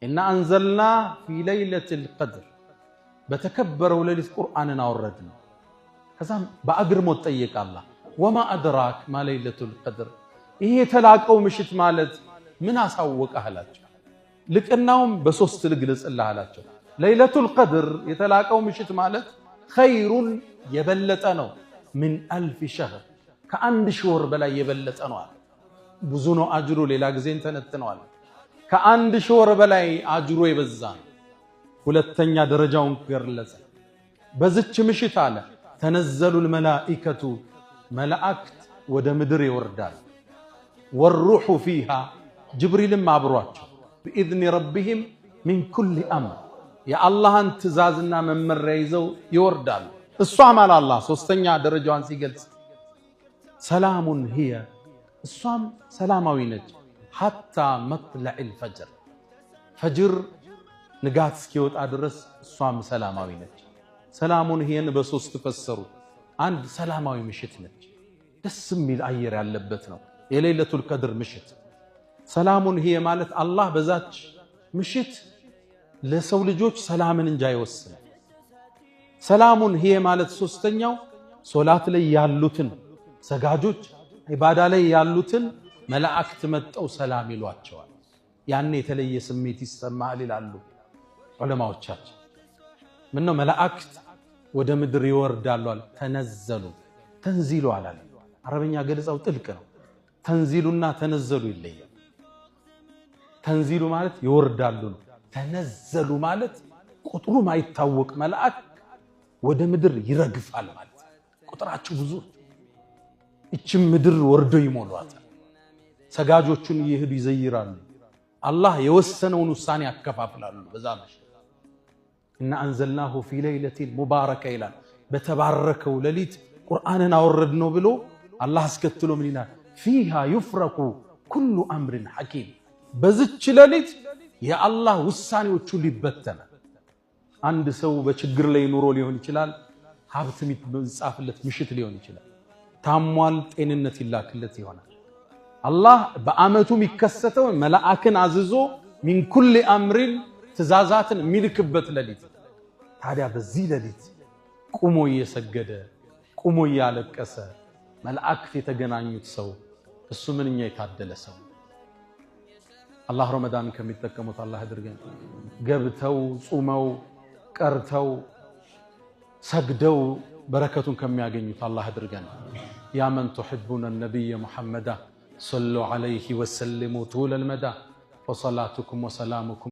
إنا أنزلنا في ليلة القدر بتكبروا ليلة القرآن أوردنا كذا بأجر متأيك الله وما أدراك ما ليلة القدر إيه تلاقوا مشت مالت من أسوق أهلك لكنهم بسوست الجلس الله علىك ليلة القدر يتلاقوا مشت مالت خير يبلتنا من 1000 شهر كأند شهور بلا يبلتنا بزونو أجرو للاجزين تنتنوال كأند شهور بلا أجرو يبزان ولتنيا درجاون كيرلز بزتش مشت على تنزل الملائكة ملائكت ودمدر يوردال والروح فيها جبريل ما برواتشو بإذن ربهم من كل أمر يا الله انتزازنا من مريزو يوردال الصوم على الله سوستنيا درجوان سيقلت سلام هي الصوم سلاموي نج حتى مطلع الفجر فجر نقات سكيوت أدرس الصوم سلاموي نج سلام هي نبسوس تفسروا عند سلاموي مشت نج دسمي الأير على لبتنا يا ليلة القدر مشت سلام هي مالت الله بذاتش مشت لسول جوج سلام نجاي وسنا سلام هي مالت سوستنياو صلاة لي يالوتن سجاجوج عبادة لي يالوتن ملائكة متأو سلام الواتشوال يعني تلي سميتي السماء للعلو علماء وتشاج منه ملائكة ودمدر يوردالوال تنزلوا تنزيلوا على عربية قلص أو تلكنا تنزيلنا تنزلوا اللي تنزيلوا مالت يوردالون تنزلوا مالت قطروا ما يتوق ملائك ودمدر يرقف على مالت قطراتشو بزو እችም ምድር ወርዶ ይሞላዋታል ሰጋጆቹን ይሄዱ ይዘይራሉ አላህ የወሰነውን ውሳኔ ያከፋፍላሉ በዛመሽ እና አንዘልናሁ ፊ ለይለቲል ሙባረከ ይላል በተባረከው ሌሊት ቁርአንን አወረድነው ብሎ አላህ አስከትሎ ምን ይላል ፊሃ ይፍረቁ ኩሉ አምርን ሐኪም በዚች ሌሊት የአላህ ውሳኔዎቹ ሊበተና አንድ ሰው በችግር ላይ ኑሮ ሊሆን ይችላል ሀብት የሚጻፍለት ምሽት ሊሆን ይችላል ታሟል ጤንነት ይላክለት ይሆናል አላህ በአመቱ የሚከሰተው መላእክን አዝዞ من كل امر ትእዛዛትን የሚልክበት ሌሊት ታዲያ በዚህ ሌሊት ቁሞ እየሰገደ ቁሞ ያለቀሰ መላእክት የተገናኙት ሰው እሱ ምንኛ የታደለ ሰው አላህ ረመዳን ከሚጠቀሙት አላህ ያድርገን ገብተው ጾመው ቀርተው ሰግደው بركة كم يعجني الله أدرجنا يا من تحبون النبي محمد صلوا عليه وسلموا طول المدى وصلاتكم وسلامكم